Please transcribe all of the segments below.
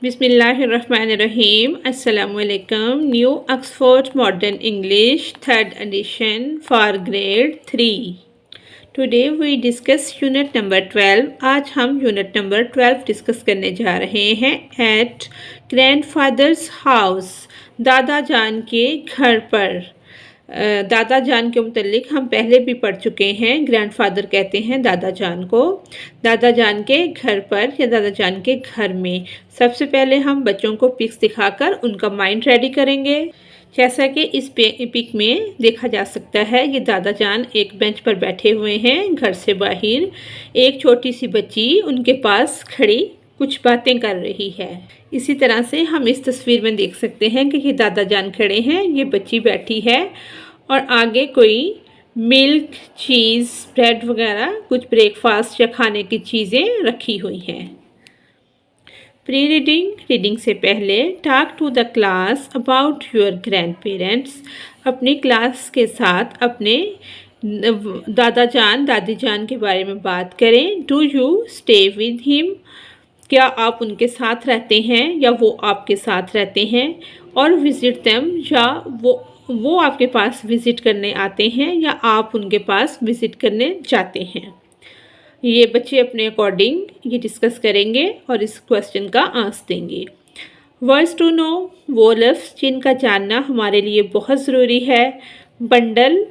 बिस्मिल्लाहिर्रहमानिर्रहीम अस्सलामुअलैकुम। New Oxford modern English third edition for grade 3। Today we discuss unit number 12। आज हम unit number 12 discuss करने जा रहे हैं। एट ग्रैंडफादर्स हाउस, दादा जान के घर पर। दादा जान के मुतल्लिक हम पहले भी पढ़ चुके हैं। ग्रैंडफादर कहते हैं दादा जान को। दादा जान के घर पर या दादा जान के घर में सबसे पहले हम बच्चों को पिक्स दिखाकर उनका माइंड रेडी करेंगे। जैसा कि इस पिक में देखा जा सकता है, ये दादा जान एक बेंच पर बैठे हुए हैं। घर से बाहर एक छोटी सी बच्ची उनके पास खड़ी कुछ बातें कर रही है। इसी तरह से हम इस तस्वीर में देख सकते हैं कि ये दादा जान खड़े हैं, ये बच्ची बैठी है और आगे कोई मिल्क, चीज़, ब्रेड वगैरह कुछ ब्रेकफास्ट या खाने की चीज़ें रखी हुई हैं। प्री रीडिंग, रीडिंग से पहले talk to the class about your grandparents. अपनी क्लास के साथ अपने दादा जान दादी जान के बारे में बात करें। Do you stay with him, क्या आप उनके साथ रहते हैं या वो आपके साथ रहते हैं। और विजिट देम, या वो आपके पास विज़िट करने आते हैं या आप उनके पास विज़िट करने जाते हैं। ये बच्चे अपने अकॉर्डिंग ये डिस्कस करेंगे और इस क्वेश्चन का आंसर देंगे। वर्ड्स टू नो, वो लफ्ज़ जिनका जानना हमारे लिए बहुत ज़रूरी है। Bundle,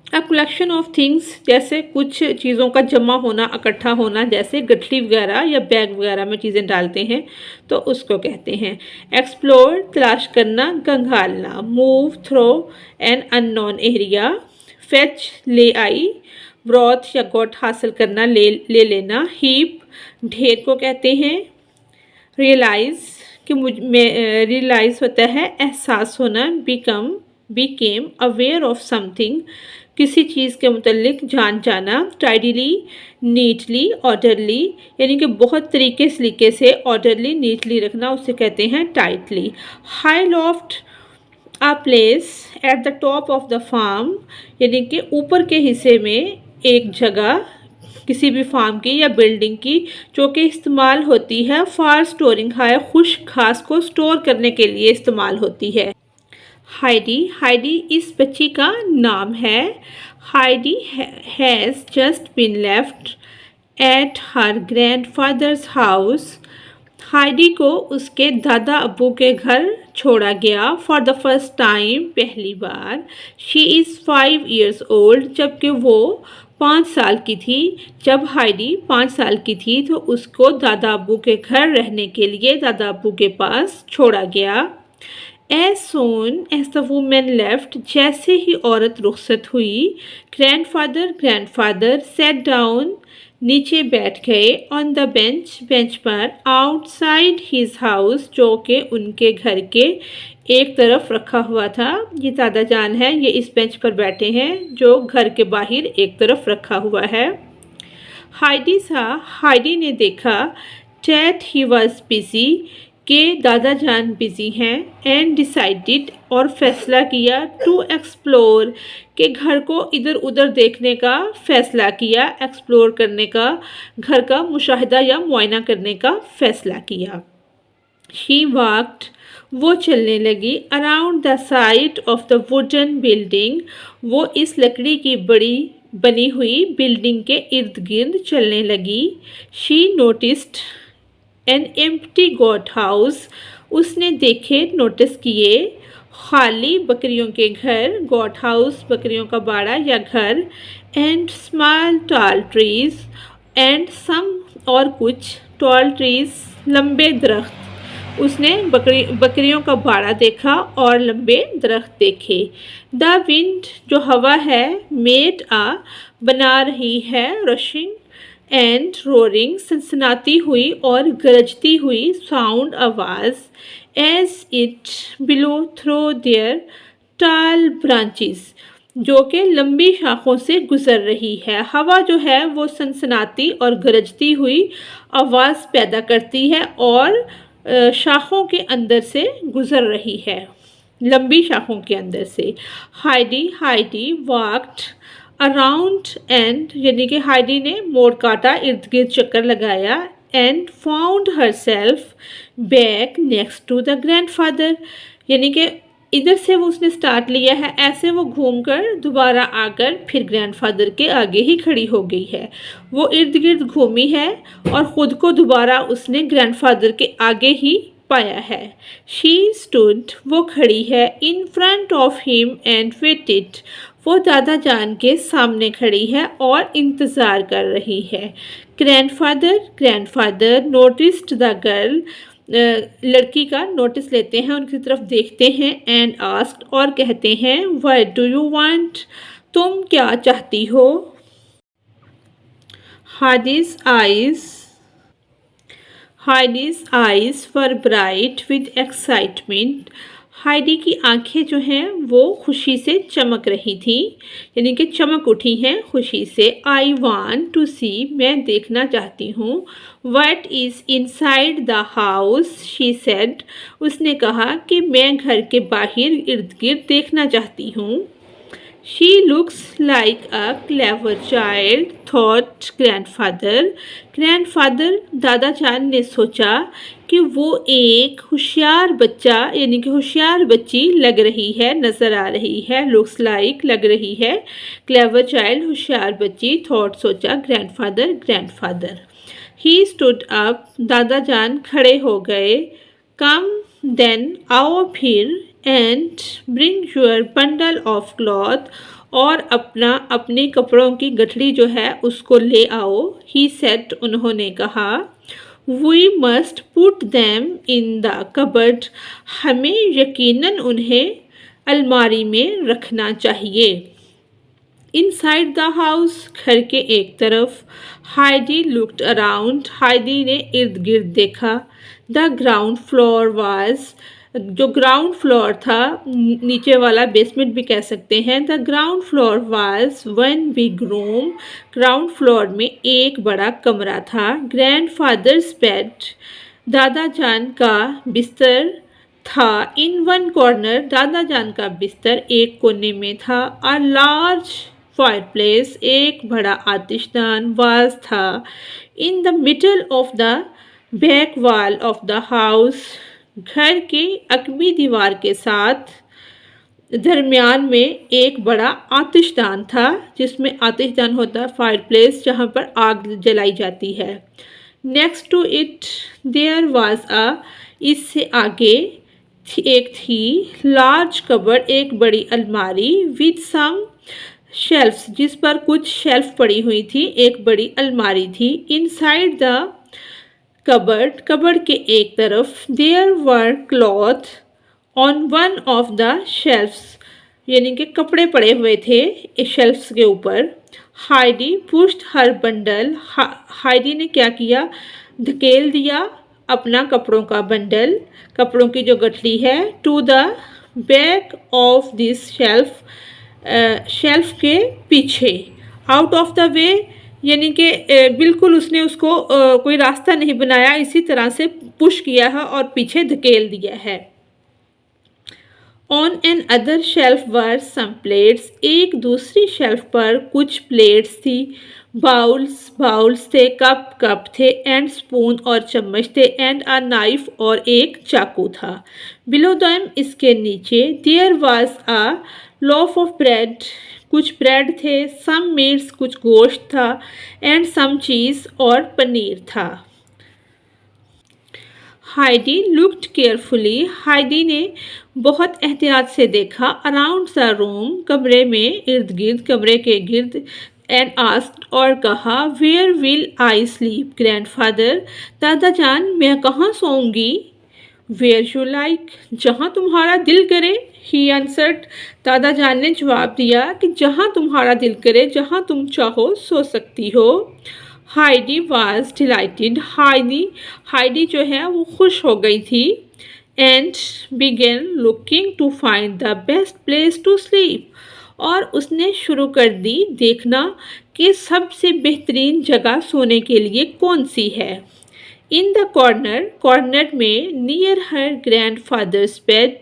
a collection of things, जैसे कुछ चीज़ों का जमा होना, इकट्ठा होना, जैसे गठरी वगैरह या बैग वगैरह में चीज़ें डालते हैं तो उसको कहते हैं। एक्सप्लोर, तलाश करना, खंगालना। Move through an unknown area. Fetch, ले आई। ब्रॉथ या गोट हासिल करना, ले लेना। हीप, ढेर को कहते हैं। रियलाइज़, कि रियलाइज़ होता है एहसास होना। बिकेम अवेयर ऑफ समथिंग, किसी चीज़ के मुतल्लिक जान जाना। टाइडली, नीटली, ऑर्डरली, यानी कि बहुत तरीके से ऑर्डरली, नीटली रखना, उसे कहते हैं tightly. Hay loft, a place at the top of the farm, यानी कि ऊपर के हिस्से में एक जगह किसी भी फार्म की या बिल्डिंग की जो कि इस्तेमाल होती है फॉर स्टोरिंग हाई, खुश्क घास को स्टोर करने के लिए इस्तेमाल होती है। हाइडी, हाइडी इस बच्ची का नाम है। Heidi has just been left at her grandfather's house. Heidi को उसके दादा अब्बू के घर छोड़ा गया फॉर द फर्स्ट टाइम, पहली बार। शी इज़ 5 years old, जबकि वो 5 साल की थी। जब हाइडी 5 साल की थी तो उसको दादा अब्बू के घर रहने के लिए दादा अब्बू के पास छोड़ा गया। As soon as the woman left, जैसे ही औरत रुखसत हुई, ग्रैंडफादर sat down, नीचे बैठ गए। ऑन द बेंच पर। आउटसाइड हिज हाउस, जो कि उनके घर के एक तरफ रखा हुआ था। ये दादा जान है, ये इस बेंच पर बैठे हैं जो घर के बाहर एक तरफ रखा हुआ है। हाइडी ने देखा that he was busy, के दादा जान बिजी हैं। एंड डिसाइडेड, और फैसला किया। टू एक्सप्लोर, के घर को इधर उधर देखने का फैसला किया। एक्सप्लोर करने का, घर का मुशाहिदा या मुआयना करने का फैसला किया। शी वॉक्ड, वो चलने लगी। Around the side of the wooden building, वो इस लकड़ी की बड़ी बनी हुई बिल्डिंग के इर्द गिर्द चलने लगी। She noticed an empty goat house, उसने देखे, नोटिस किए, खाली बकरियों के घर। गोट हाउस, बकरियों का बाड़ा या घर। And small tall trees, and some, और कुछ, टॉल ट्रीज, लंबे दरख्त। उसने बकरियों का बाड़ा देखा और लंबे दरख्त देखे। द विंड, जो हवा है, मेड आ, बना रही है, रशिंग एंड रोरिंग, सनसनाती हुई और गरजती हुई, साउंड, आवाज़। As it blew through their tall branches, जो कि लंबी शाखों से गुजर रही है। हवा जो है वो सनसनाती और गरजती हुई आवाज़ पैदा करती है और शाखों के अंदर से गुजर रही है, लंबी शाखों के अंदर से। हाइडी वॉक्ड अराउंड एंड, यानी कि हाइडी ने मोड़ काटा, इर्द गिर्द चक्कर लगाया। And found herself back next to the grandfather. यानी कि इधर से वो उसने स्टार्ट लिया है, ऐसे वो घूमकर दोबारा आकर फिर ग्रैंडफादर के आगे ही खड़ी हो गई है। वो इर्द गिर्द घूमी है और ख़ुद को दोबारा उसने ग्रैंडफादर के आगे ही पाया है। शी स्टूड, वो खड़ी है, in front of him and waited, वो दादा जान के सामने खड़ी है और इंतज़ार कर रही है। ग्रैंडफादर नोटिस्ड द गर्ल, लड़की का नोटिस लेते हैं, उनकी तरफ देखते हैं, एंड आस्क्ड, और कहते हैं, व्हाट डू यू वांट, तुम क्या चाहती हो। Heidi's eyes were bright with excitement. Heidi की आंखें जो हैं वो खुशी से चमक रही थी, यानी कि चमक उठी हैं खुशी से। आई वांट टू सी, मैं देखना चाहती हूँ। What is inside the house, she said, उसने कहा कि मैं घर के बाहर इर्द गिर्द देखना चाहती हूँ। She looks like a clever child, thought grandfather. Grandfather, दादा जान ने सोचा कि वो एक होशियार बच्चा यानी कि होशियार बच्ची लग रही है, नज़र आ रही है। looks like, लग रही है। clever child, होशियार बच्ची। thought, सोचा। grandfather. He stood up, दादा जान खड़े हो गए। come then, आओ फिर, and bring your bundle of cloth, और अपने कपड़ों की गठड़ी जो है उसको ले आओ। ही सेड, उन्होंने कहा। We must put them in the cupboard, हमें यकीनन उन्हें अलमारी में रखना चाहिए। इनसाइड द हाउस, घर के एक तरफ। हाइडी लुक्ड अराउंड, हाइडी ने इर्द गिर्द देखा। द ग्राउंड फ्लोर वाज, जो ग्राउंड फ्लोर था, नीचे वाला बेसमेंट भी कह सकते हैं। The ground floor was one big room, ground floor में एक बड़ा कमरा था। ग्रैंडफादर्स बेड, दादा जान का बिस्तर था। इन वन कॉर्नर, दादा जान का बिस्तर एक कोने में था। अ लार्ज फायरप्लेस, एक बड़ा आतिशदान वाज था। In the middle of the back wall of the house, घर के अकबी दीवार के साथ दरमियान में एक बड़ा आतिशदान था, जिसमें आतिशदान होता है फायरप्लेस, जहाँ पर आग जलाई जाती है। Next to it there was a, इससे आगे एक थी लार्ज कबर्ड, एक बड़ी अलमारी, विद सम शेल्फ्स, जिस पर कुछ शेल्फ पड़ी हुई थी, एक बड़ी अलमारी थी। इनसाइड द कबर्ड के एक तरफ, there were cloth on one of the shelves, यानी कि कपड़े पड़े हुए थे शेल्फ्स के ऊपर। Heidi pushed her bundle, Heidi ने क्या किया, धकेल दिया अपना कपड़ों का बंडल, कपड़ों की जो गठरी है, to the back of this shelf, shelf के पीछे। आउट ऑफ द वे, यानी कि बिल्कुल उसने उसको कोई रास्ता नहीं बनाया, इसी तरह से पुश किया है और पीछे धकेल दिया है। On another shelf were some plates, एक दूसरी शेल्फ पर कुछ प्लेट्स थी। बाउल्स थे, कप थे, एंड स्पून और चम्मच थे, एंड अ नाइफ और एक चाकू था। बिलो देम, इसके नीचे, there was a loaf of bread, कुछ ब्रेड थे, सम मीट्स, कुछ गोश्त था, एंड सम चीज़, और पनीर था। हाइडी लुक्ड केयरफुली, हाइडी ने बहुत एहतियात से देखा। अराउंड द रूम, कमरे में इर्द गिर्द, कमरे के गिर्द। एंड आस्क्ड, और कहा, where will I sleep grandfather, दादा जान मैं कहाँ सोऊंगी। वेयर यू लाइक, जहाँ तुम्हारा दिल करे। ही आंसर्ड, दादा जान ने जवाब दिया कि जहाँ तुम्हारा दिल करे, जहाँ तुम चाहो सो सकती हो। हाइडी वाज डिलाइटेड, हाइडी जो है वो खुश हो गई थी। And began looking to find the best place to sleep, और उसने शुरू कर दी देखना कि सबसे बेहतरीन जगह सोने के लिए कौन सी है। इन द कॉर्नर में, नियर हर ग्रैंडफादर्स बेड,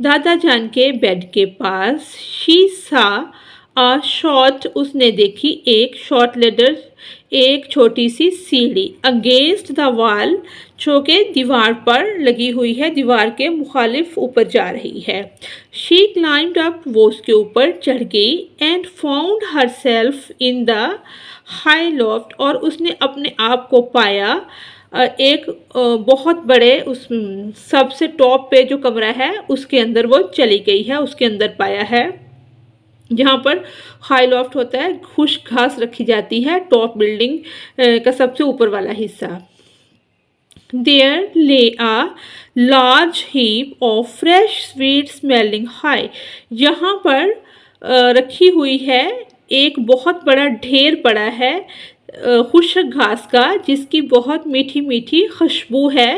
दादा जान के बेड के पास। शी सा अ शॉर्ट उसने देखी एक शॉर्ट लेडर एक छोटी सी सीढ़ी अगेंस्ट द वॉल जो कि दीवार पर लगी हुई है दीवार के मुखालिफ ऊपर जा रही है। शी क्लाइम्ड अप वो उसके ऊपर चढ़ गई and found her self in the high loft और उसने अपने आप को पाया एक बहुत बड़े उस सबसे टॉप पे जो कमरा है उसके अंदर वो चली गई है उसके अंदर पाया है जहाँ पर हाई लॉफ्ट होता है खुश्क घास रखी जाती है टॉप बिल्डिंग का सबसे ऊपर वाला हिस्सा। There lay a large heap of fresh sweet smelling hay यहाँ पर रखी हुई है एक बहुत बड़ा ढेर पड़ा है खुश्क घास का जिसकी बहुत मीठी मीठी खुशबू है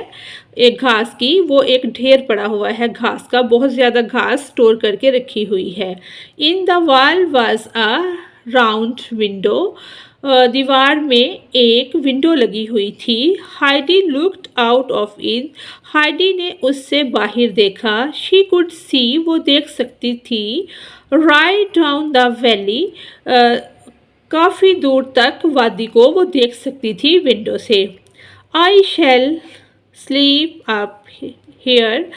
एक घास की वो एक ढेर पड़ा हुआ है घास का बहुत ज़्यादा घास स्टोर करके रखी हुई है। In the wall was a round window दीवार में एक विंडो लगी हुई थी। Heidi looked out of it Heidi ने उससे बाहर देखा। शी कुड सी वो देख सकती थी राइट डाउन द वैली काफ़ी दूर तक वादी को वो देख सकती थी विंडो से। I shall sleep up here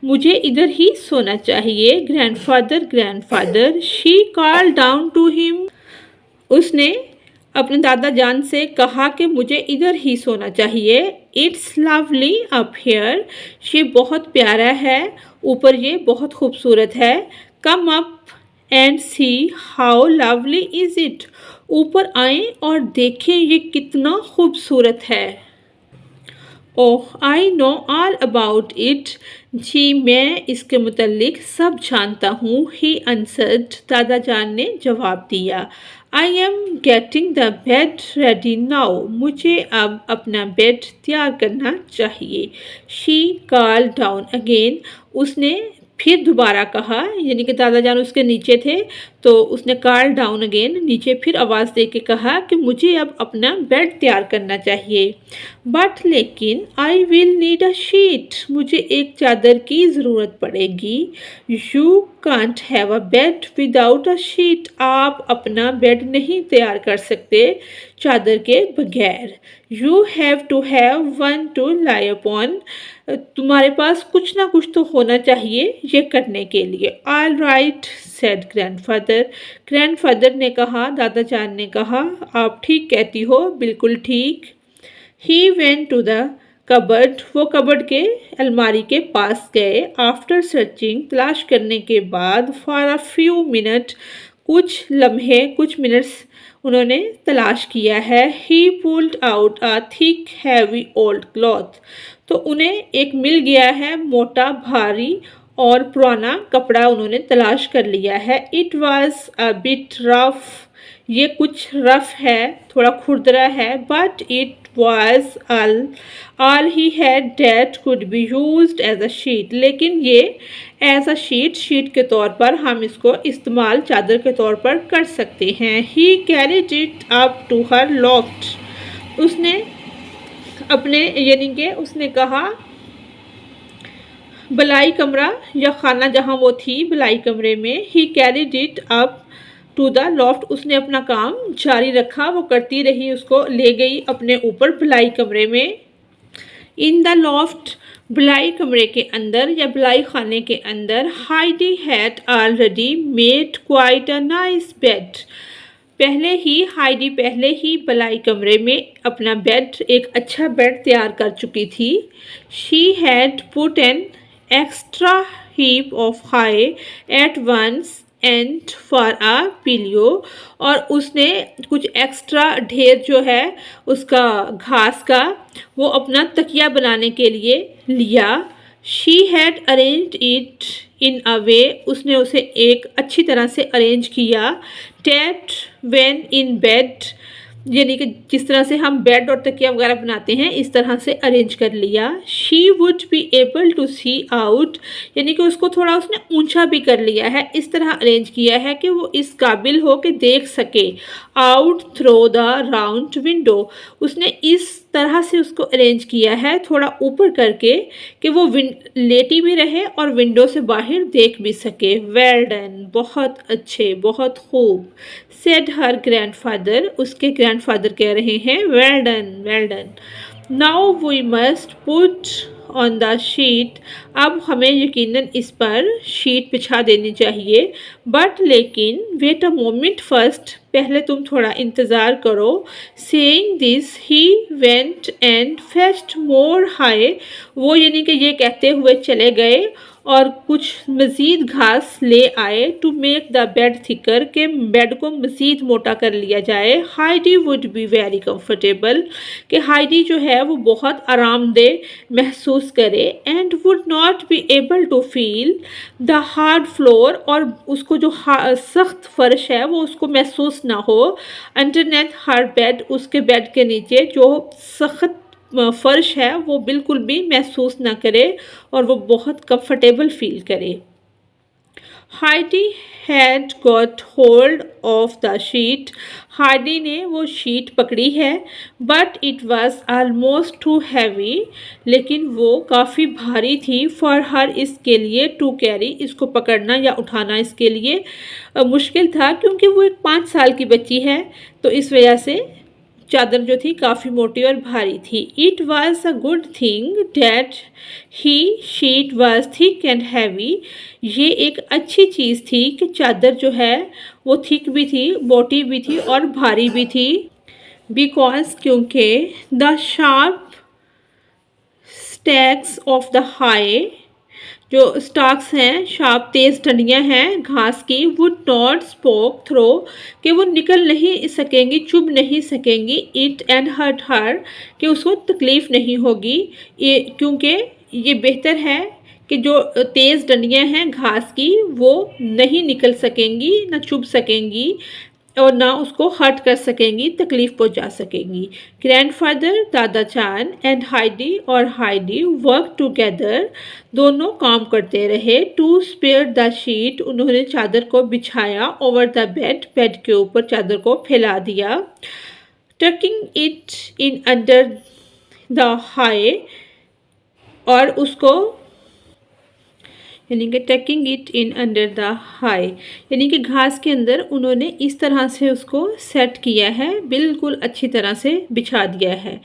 मुझे इधर ही सोना चाहिए। Grandfather she call down to him उसने अपने दादा जान से कहा कि मुझे इधर ही सोना चाहिए। इट्स लवली अप हेयर ये बहुत प्यारा है ऊपर ये बहुत खूबसूरत है। Come up and see how lovely is it ऊपर आएं और देखें ये कितना खूबसूरत है। Oh I know all about it जी मैं इसके मुतल्लिक सब जानता हूँ। ही आंसर्ड दादा जान ने जवाब दिया। I am getting the bed ready now मुझे अब अपना बेड तैयार करना चाहिए। शी कॉल डाउन अगेन उसने फिर दोबारा कहा यानी कि दादा जान उसके नीचे थे तो उसने कॉल डाउन अगेन नीचे फिर आवाज़ दे के कहा कि मुझे अब अपना बेड तैयार करना चाहिए। बट लेकिन I will need a sheet मुझे एक चादर की ज़रूरत पड़ेगी। You can't have a bed without a sheet आप अपना बेड नहीं तैयार कर सकते चादर के बगैर। You have to have one to lie upon तुम्हारे पास कुछ ना कुछ तो होना चाहिए ये करने के लिए। ऑल राइट सेड ग्रैंडफादर ने कहा दादा जान ने कहा आप ठीक कहती हो बिल्कुल ठीक। He went to the cupboard वो कबर्ड के अलमारी के पास गए। आफ्टर सर्चिंग तलाश करने के बाद फॉर अ फ्यू मिनट कुछ लम्हे कुछ मिनट्स उन्होंने तलाश किया है। ही pulled out a thick heavy old cloth तो उन्हें एक मिल गया है मोटा भारी और पुराना कपड़ा उन्होंने तलाश कर लिया है। It was a bit rough ये कुछ रफ है थोड़ा खुरदरा है। But it was all he had that could be used as a sheet लेकिन ये एज अ शीट के तौर पर हम इसको इस्तेमाल चादर के तौर पर कर सकते हैं। He carried it up to her loft उसने अपने यानी कि उसने कहा बलाई कमरा या खाना जहाँ वो थी बलाई कमरे में। He carried it up to the loft उसने अपना काम जारी रखा वो करती रही उसको ले गई अपने ऊपर बलाई कमरे में। इन द लॉफ्ट बलाई कमरे के अंदर या बलाई खाने के अंदर Heidi had already made quite a nice bed Heidi पहले ही बलाई कमरे में अपना बेड एक अच्छा बेड तैयार कर चुकी थी। She had put an extra heap of hay at once and for a pillow और उसने कुछ एक्स्ट्रा ढेर जो है उसका घास का वो अपना तकिया बनाने के लिए लिया। She had arranged it in a way उसने उसे एक अच्छी तरह से अरेंज किया। डैट व्हेन इन बेड यानी कि जिस तरह से हम बेड और तकिया वगैरह बनाते हैं इस तरह से अरेंज कर लिया। She would be able to see out यानी कि उसको थोड़ा उसने ऊंचा भी कर लिया है इस तरह अरेंज किया है कि वो इस काबिल हो कि देख सके out through the round window उसने इस तरह से उसको अरेंज किया है, थोड़ा ऊपर करके, कि वो लेटी भी रहे और विंडो से बाहर देख भी सके। वेल डन, बहुत अच्छे, बहुत खूब। सेड हर ग्रैंडफादर, उसके ग्रैंडफादर कह रहे हैं well done, well done. Now we must put on the sheet, अब हमें यकीनन इस पर शीट बिछा देनी चाहिए। बट लेकिन वेट अ मोमेंट फर्स्ट, पहले तुम थोड़ा इंतज़ार करो। Saying this he went and fetched more high, वो यानी कि ये कहते हुए चले गए और कुछ मज़ीद घास ले आए। To make the bed thicker, के बेड को मज़ीद मोटा कर लिया जाए। Heidi would be very comfortable, कि हाइडी जो है वो बहुत आरामदेह महसूस करे। And would not be able to feel the hard floor, और उसको जो सख्त फर्श है वो उसको महसूस ना हो। अंडरनेथ हर बेड, उसके बेड के नीचे जो सख्त फर्श है वो बिल्कुल भी महसूस ना करे और वो बहुत कंफर्टेबल फील करे। Heidi had got hold of the sheet, Heidi ने वो शीट पकड़ी है। But it was almost two heavy, लेकिन वो काफ़ी भारी थी। फॉर हर, इसके लिए, टू कैरी, इसको पकड़ना या उठाना इसके लिए मुश्किल था, क्योंकि वो एक 5 साल की बच्ची है, तो इस वजह से चादर जो थी काफ़ी मोटी और भारी थी। It was a good thing that he sheet was thick and heavy, ये एक अच्छी चीज़ थी कि चादर जो है वो थिक भी थी, मोटी भी थी और भारी भी थी। बिकॉज, क्योंकि the sharp stacks of the high, जो स्टॉक्स हैं, शार्प तेज़ डंडियाँ हैं घास की, वुड नॉट स्पोक थ्रो, कि वो निकल नहीं सकेंगी, चुभ नहीं सकेंगी। इट एंड हर्ट हर, कि उसको तकलीफ़ नहीं होगी, ये क्योंकि ये बेहतर है कि जो तेज़ डंडियाँ हैं घास की वो नहीं निकल सकेंगी, ना चुभ सकेंगी और ना उसको हर्ट कर सकेंगी, तकलीफ़ पहुंचा सकेंगी। ग्रैंडफादर, दादा चान एंड हाइडी, और हाइडी वर्क टुगेदर, दोनों काम करते रहे। टू स्पेयर द शीट, उन्होंने चादर को बिछाया। ओवर द बेड, बेड के ऊपर चादर को फैला दिया। Talking it in under the high, और उसको यानी कि talking it in under the high, यानी कि घास के अंदर उन्होंने इस तरह से उसको सेट किया है, बिल्कुल अच्छी तरह से बिछा दिया है।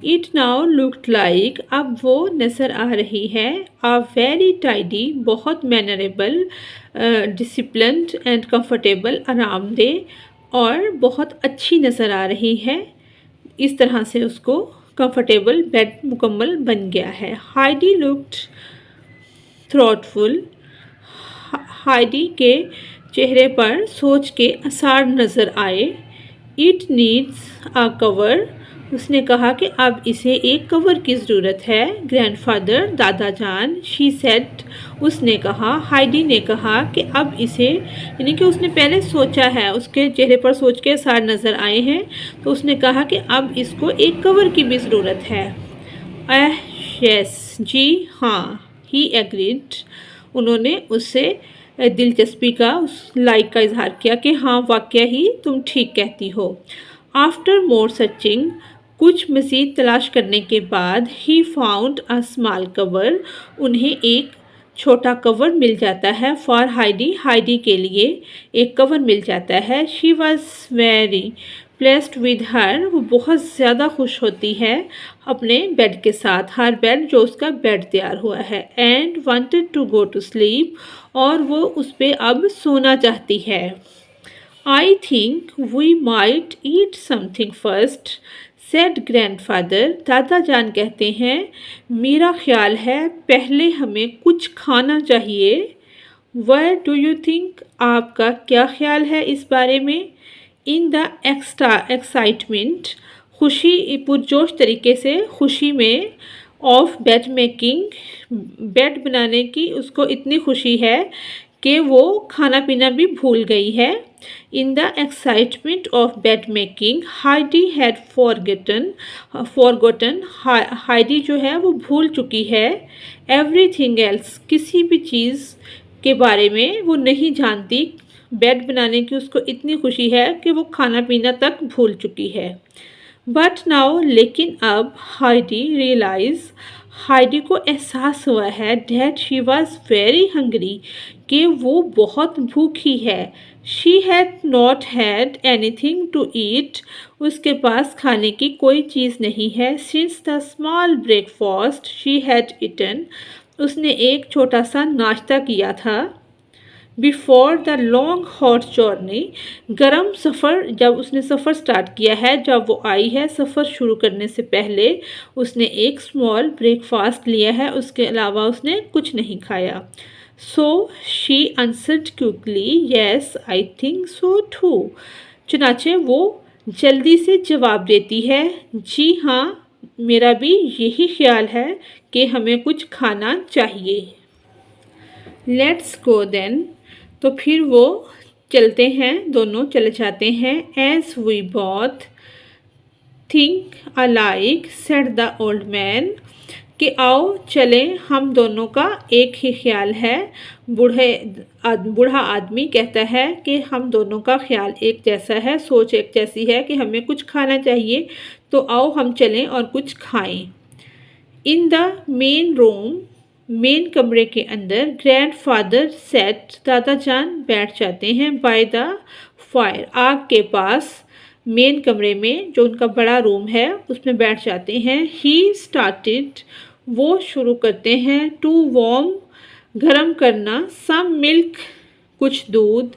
इट नाउ लुक्ड लाइक, अब वो नज़र आ रही है, आ वेरी टाइडी, बहुत मैनरेबल, डिसिप्लिन्ड एंड कंफर्टेबल, आरामदेह और बहुत अच्छी नज़र आ रही है। इस तरह से उसको कंफर्टेबल बेड मुकम्मल बन गया है। हाइडी लुक्ड थॉटफुल, हाइडी के चेहरे पर सोच के आसार नज़र आए। इट नीड्स अ कवर, उसने कहा कि अब इसे एक कवर की ज़रूरत है। ग्रैंडफादर, दादा जान, शी सेड, उसने कहा, हाइडी ने कहा कि अब इसे, यानी कि उसने पहले सोचा है, उसके चेहरे पर सोच के आसार नज़र आए हैं, तो उसने कहा कि अब इसको एक कवर की भी ज़रूरत है। यस, जी हाँ, ही एग्रीड, उन्होंने उससे दिलचस्पी का, उस लाइक का इजहार किया कि हाँ वाकया ही तुम ठीक कहती हो। आफ्टर मोर सर्चिंग, कुछ मज़ीद तलाश करने के बाद, he found a small cover, उन्हें एक छोटा कवर मिल जाता है। फॉर हाइडी, हाइडी के लिए एक कवर मिल जाता है। She was very placed with her, वो बहुत ज़्यादा खुश होती है अपने बेड के साथ, हर बेड, जो उसका बेड तैयार हुआ है। And wanted to go to sleep, और वो उस पर अब सोना चाहती है। I think we might eat something first, said grandfather, दादा जान कहते हैं, मेरा ख्याल है पहले हमें कुछ खाना चाहिए। व्हाट डू यू थिंक, आपका क्या ख्याल है इस बारे में? इन द एक्साइटमेंट, खुशी, पुरजोश तरीके से, खुशी में, ऑफ बेड मेकिंग, बेड बनाने की उसको इतनी खुशी है कि वो खाना पीना भी भूल गई है। In the excitement of bed making, Heidi had forgotten, Heidi जो है वो भूल चुकी है। एवरीथिंग एल्स, किसी भी चीज़ के बारे में वो नहीं जानती। बेड बनाने की उसको इतनी खुशी है कि वो खाना पीना तक भूल चुकी है। बट नाउ लेकिन अब हाइडी को एहसास हुआ है that she was very hungry कि वो बहुत भूखी है। She had not had anything to eat, उसके पास खाने की कोई चीज़ नहीं है। Since the small breakfast she had eaten, उसने एक छोटा सा नाश्ता किया था। Before the long hot journey, गर्म सफ़र, जब उसने सफ़र स्टार्ट किया है, जब वो आई है सफ़र शुरू करने से पहले उसने एक स्मॉल ब्रेकफास्ट लिया है, उसके अलावा उसने कुछ नहीं खाया। So she answered quickly yes I think so too, चुनाचे वो जल्दी से जवाब देती है, जी हाँ मेरा भी यही ख्याल है कि हमें कुछ खाना चाहिए। लेट्स गो देन, तो फिर वो चलते हैं, दोनों चले जाते हैं। As we both think alike said the old man, कि आओ चले, हम दोनों का एक ही ख्याल है। बूढ़ा आदमी कहता है कि हम दोनों का ख्याल एक जैसा है, सोच एक जैसी है कि हमें कुछ खाना चाहिए, तो आओ हम चलें और कुछ खाएं। In the main room, main कमरे के अंदर, ग्रैंडफादर सेट, दादा जान बैठ जाते हैं। बाय द फायर, आग के पास, मेन कमरे में जो उनका बड़ा रूम है उसमें बैठ जाते हैं। ही स्टार्टेड, वो शुरू करते हैं, टू वार्म, गरम करना, सम मिल्क, कुछ दूध,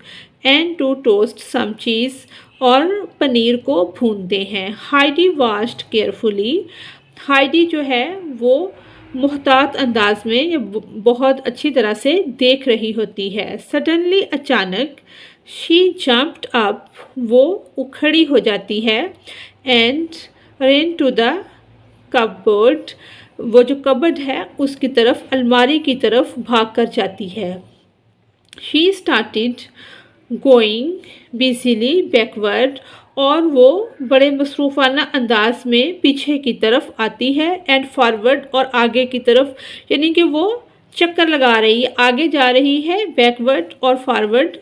एंड टू टोस्ट सम चीज़, और पनीर को भूनते हैं। हाइडी वाश्ड केयरफुली, हाइडी जो है वो मुहतात अंदाज में या बहुत अच्छी तरह से देख रही होती है। सडनली, अचानक, शी जम्प्ड अप, वो उखड़ी हो जाती है। And ran to the cupboard, वो जो कबर्ड है उसकी तरफ, अलमारी की तरफ भाग कर जाती है। शी स्टार्टेड गोइंग बिजीली बैकवर्ड, और वो बड़े मसरूफ़ाना अंदाज में पीछे की तरफ आती है। एंड फॉरवर्ड, और आगे की तरफ, यानी कि वो चक्कर लगा रही है, आगे जा रही है, बैकवर्ड और फॉरवर्ड,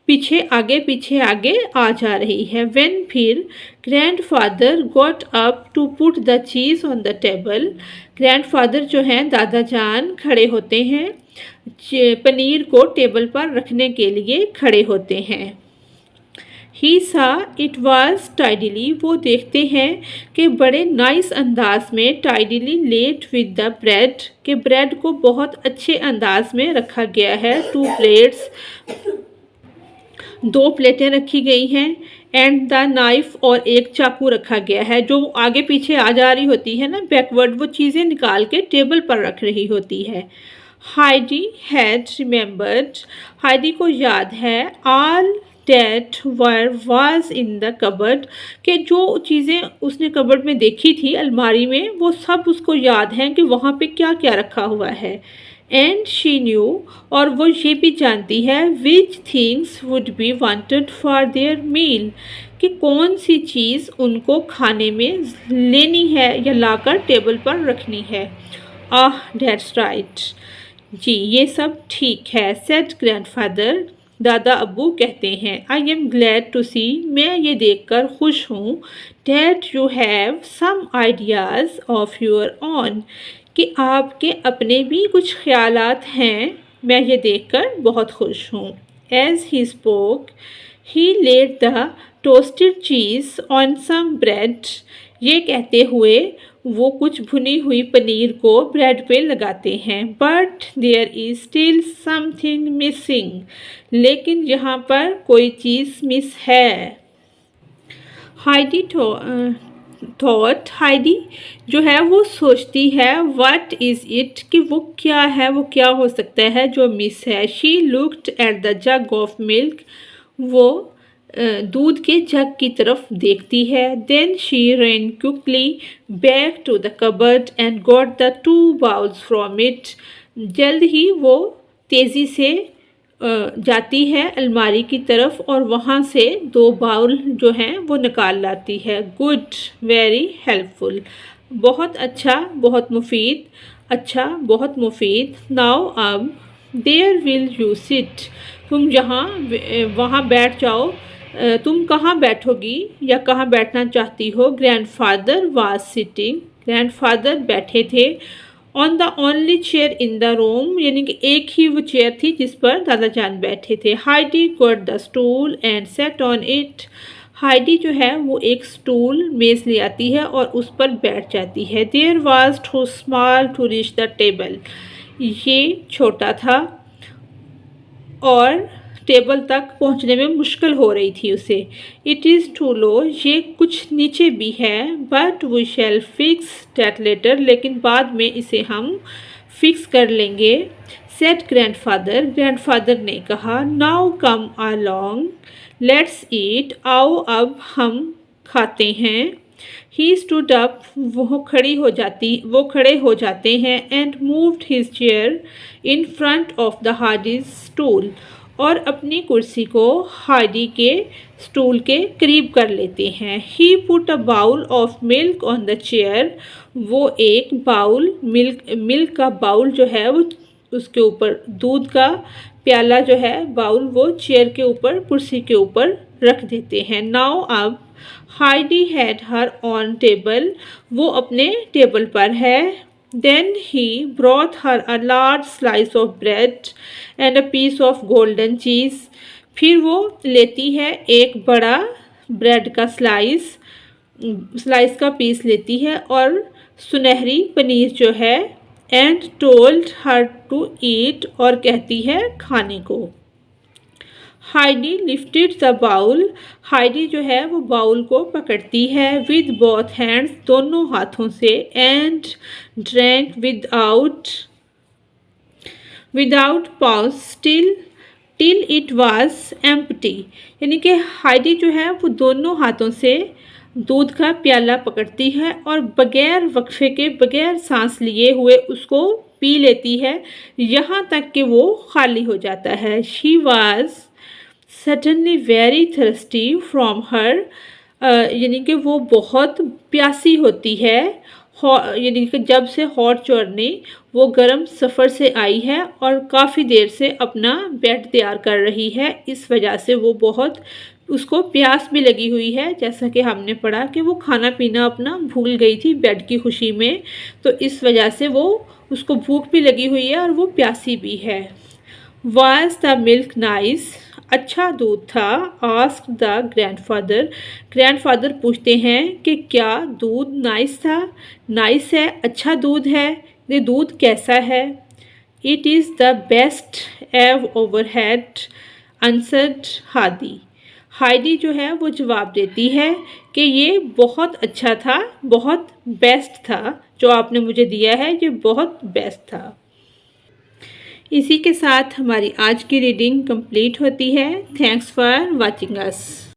पीछे आगे आ जा रही है। व्हेन, फिर, grandfather got up to put the cheese on the table, grandfather जो हैं दादा जान खड़े होते हैं, पनीर को टेबल पर रखने के लिए खड़े होते हैं। ही सा इट वॉज टाइडली, वो देखते हैं कि बड़े नाइस अंदाज में, tidily laid with the bread, के ब्रेड को बहुत अच्छे अंदाज में रखा गया है। 2 प्लेट्स, 2 प्लेटें रखी गई हैं। एंड द नाइफ, और एक चाकू रखा गया है। जो आगे पीछे आ जा रही होती है ना बैकवर्ड, वो चीज़ें निकाल के टेबल पर रख रही होती है। हाइडी हैड रिमेंबर्ड, हाइडी को याद है, all that was in the cupboard, कि जो चीज़ें उसने कबर्ड में देखी थी अलमारी में, वो सब उसको याद हैं कि वहाँ पे क्या क्या रखा हुआ है। एंड शी न्यू, और वो ये भी जानती है, which things would be wanted for their meal, कि कौन सी चीज़ उनको खाने में लेनी है या लाकर टेबल पर रखनी है। आह दैट्स राइट, जी ये सब ठीक है। सेड ग्रैंडफादर, दादा अब्बू कहते हैं। I am glad to see, मैं ये देखकर खुश हूँ, that you have some ideas of your own, कि आपके अपने भी कुछ ख्यालात हैं, मैं ये देखकर बहुत खुश हूँ। As he spoke, he laid the toasted cheese on some bread, ये कहते हुए वो कुछ भुनी हुई पनीर को ब्रेड पे लगाते हैं। But there is still something missing, लेकिन यहाँ पर कोई चीज़ मिस है। हाइडी थॉट, हाइडी जो है वो सोचती है, व्हाट इज़ इट, कि वो क्या है, वो क्या हो सकता है जो मिस है। She looked at the jug of milk, वो दूध के जग की तरफ देखती है। Then she ran quickly back to the cupboard and got the 2 bowls from it, जल्द ही वो तेज़ी से जाती है अलमारी की तरफ और वहाँ से 2 बाउल जो हैं वो निकाल लाती है। गुड, वेरी हेल्पफुल, बहुत अच्छा, बहुत मुफीद, अच्छा, बहुत मुफीद। नाउ अब, देयर विल यू सिट, तुम जहाँ वहाँ बैठ जाओ, तुम कहाँ बैठोगी या कहाँ बैठना चाहती हो? ग्रैंडफादर वाज सिटिंग, ग्रैंडफादर बैठे थे on the only chair in the room, यानी कि एक ही वो चेयर थी जिस पर दादा जान बैठे थे। Heidi got the stool and set on it, Heidi जो है वो एक स्टूल मेज़ ले आती है और उस पर बैठ जाती है। There was too small to reach the table, ये छोटा था और टेबल तक पहुंचने में मुश्किल हो रही थी उसे। इट इज़ टू लो, ये कुछ नीचे भी है। But we shall fix that later, लेकिन बाद में इसे हम फिक्स कर लेंगे। सेट ग्रैंडफादर, ग्रैंडफादर ने कहा। Now come along let's eat, आओ अब हम खाते हैं। ही स्टूड अप, वो खड़े हो जाते हैं। And moved his chair in front of the Hardy's stool, और अपनी कुर्सी को हार्डी के स्टूल के करीब कर लेते हैं। He put a bowl of milk on the chair, वो एक बाउल मिल्क का बाउल जो है वो उसके ऊपर, दूध का प्याला जो है बाउल, वो चेयर के ऊपर कुर्सी के ऊपर रख देते हैं। नाउ अब Heidi had her own table, वो अपने टेबल पर है। Then he brought her a large slice of bread and a piece of golden cheese, फिर वो लेती है एक बड़ा ब्रेड का स्लाइस का पीस लेती है और सुनहरी पनीर जो है। And told her to eat, और कहती है खाने को। Heidi lifted the bowl, Heidi जो है वो बाउल को पकड़ती है विद बोथ हैंड्स, दोनों हाथों से। And drank without pause till it was empty, यानी कि हाइडी जो है वो दोनों हाथों से दूध का प्याला पकड़ती है और बगैर वक्फे के, बगैर सांस लिए हुए उसको पी लेती है, यहाँ तक कि वो खाली हो जाता है। She was suddenly very thirsty from her, यानी कि वो बहुत प्यासी होती है, यानी कि जब से हॉट जर्नी, वो गर्म सफ़र से आई है और काफ़ी देर से अपना बेड तैयार कर रही है, इस वजह से वो बहुत, उसको प्यास भी लगी हुई है। जैसा कि हमने पढ़ा कि वो खाना पीना अपना भूल गई थी बेड की खुशी में, तो इस वजह से वो, उसको भूख भी लगी हुई है और वो प्यासी भी है। वाज द मिल्क नाइस, अच्छा दूध था। आस्क द ग्रैंडफादर, ग्रैंडफादर पूछते हैं कि क्या दूध नाइस था? नाइस है, अच्छा दूध है, ये दूध कैसा है? इट इज़ द बेस्ट एव over had answered Hadi, Heidi जो है वो जवाब देती है कि ये बहुत अच्छा था, बहुत बेस्ट था, जो आपने मुझे दिया है ये बहुत बेस्ट था। इसी के साथ हमारी आज की रीडिंग कंप्लीट होती है। Thanks for watching us.